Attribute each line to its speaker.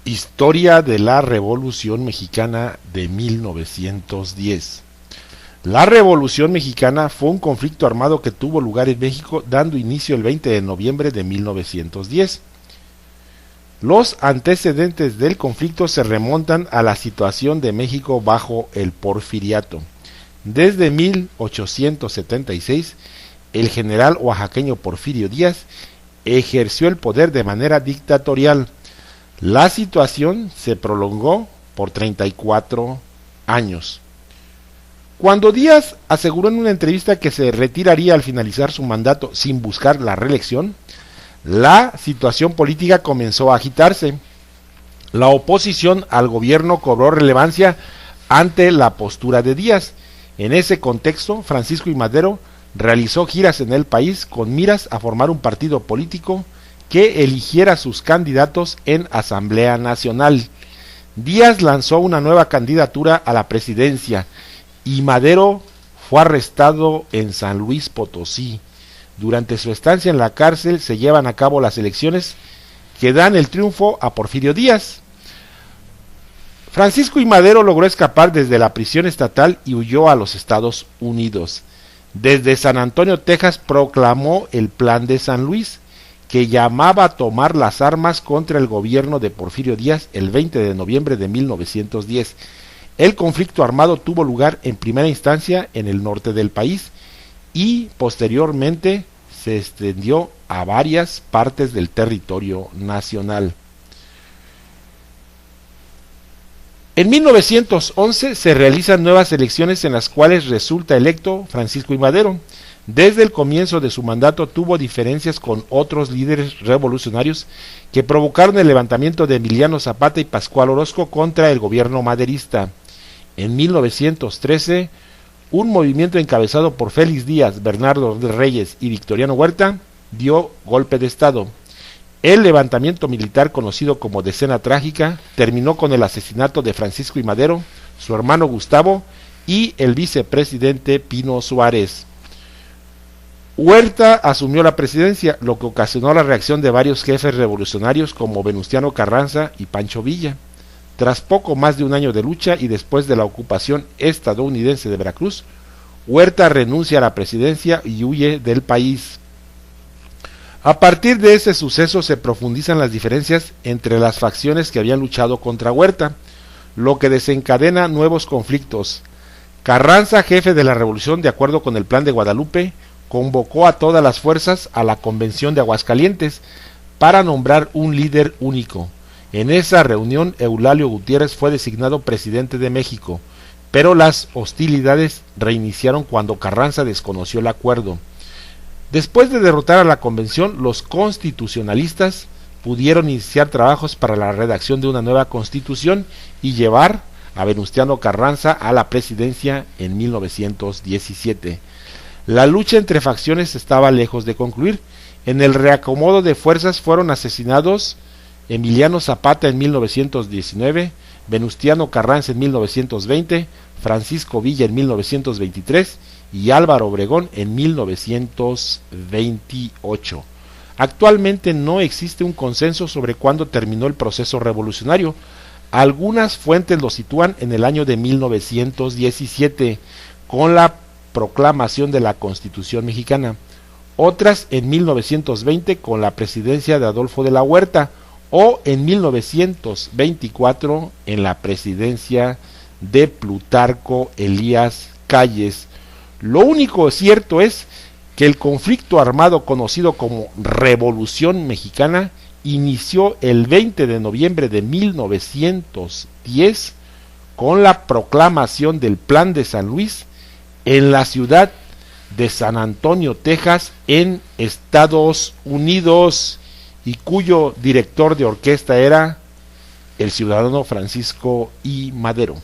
Speaker 1: Historia de la Revolución Mexicana de 1910. La Revolución Mexicana fue un conflicto armado que tuvo lugar en México, dando inicio el 20 de noviembre de 1910. Los antecedentes del conflicto se remontan a la situación de México bajo el Porfiriato. Desde 1876, el general oaxaqueño Porfirio Díaz ejerció el poder de manera dictatorial. La situación se prolongó por 34 años. Cuando Díaz aseguró en una entrevista que se retiraría al finalizar su mandato sin buscar la reelección, la situación política comenzó a agitarse. La oposición al gobierno cobró relevancia ante la postura de Díaz. En ese contexto, Francisco I. Madero realizó giras en el país con miras a formar un partido político que eligiera sus candidatos en Asamblea Nacional. Díaz lanzó una nueva candidatura a la presidencia y Madero fue arrestado en San Luis Potosí. Durante su estancia en la cárcel se llevan a cabo las elecciones que dan el triunfo a Porfirio Díaz. Francisco I. Madero logró escapar desde la prisión estatal y huyó a los Estados Unidos. Desde San Antonio, Texas, proclamó el Plan de San Luis, que llamaba a tomar las armas contra el gobierno de Porfirio Díaz el 20 de noviembre de 1910. El conflicto armado tuvo lugar en primera instancia en el norte del país y posteriormente se extendió a varias partes del territorio nacional. En 1911 se realizan nuevas elecciones en las cuales resulta electo Francisco I. Madero. Desde el comienzo de su mandato tuvo diferencias con otros líderes revolucionarios que provocaron el levantamiento de Emiliano Zapata y Pascual Orozco contra el gobierno maderista. En 1913, un movimiento encabezado por Félix Díaz, Bernardo Reyes y Victoriano Huerta dio golpe de estado. El levantamiento militar, conocido como Decena Trágica, terminó con el asesinato de Francisco I. Madero, su hermano Gustavo y el vicepresidente Pino Suárez. Huerta asumió la presidencia, lo que ocasionó la reacción de varios jefes revolucionarios como Venustiano Carranza y Pancho Villa. Tras poco más de un año de lucha y después de la ocupación estadounidense de Veracruz, Huerta renuncia a la presidencia y huye del país. A partir de ese suceso se profundizan las diferencias entre las facciones que habían luchado contra Huerta, lo que desencadena nuevos conflictos. Carranza, jefe de la revolución de acuerdo con el Plan de Guadalupe, convocó a todas las fuerzas a la Convención de Aguascalientes para nombrar un líder único. En esa reunión, Eulalio Gutiérrez fue designado presidente de México, pero las hostilidades reiniciaron cuando Carranza desconoció el acuerdo. Después de derrotar a la convención, los constitucionalistas pudieron iniciar trabajos para la redacción de una nueva constitución y llevar a Venustiano Carranza a la presidencia en 1917. La lucha entre facciones estaba lejos de concluir. En el reacomodo de fuerzas fueron asesinados Emiliano Zapata en 1919, Venustiano Carranza en 1920, Francisco Villa en 1923 y Álvaro Obregón en 1928. Actualmente no existe un consenso sobre cuándo terminó el proceso revolucionario. Algunas fuentes lo sitúan en el año de 1917, con la proclamación de la Constitución mexicana, otras en 1920 con la presidencia de Adolfo de la Huerta o en 1924 en la presidencia de Plutarco Elías Calles. Lo único cierto es que el conflicto armado conocido como Revolución Mexicana inició el 20 de noviembre de 1910 con la proclamación del Plan de San Luis en la ciudad de San Antonio, Texas, en Estados Unidos, y cuyo director de orquesta era el ciudadano Francisco I. Madero.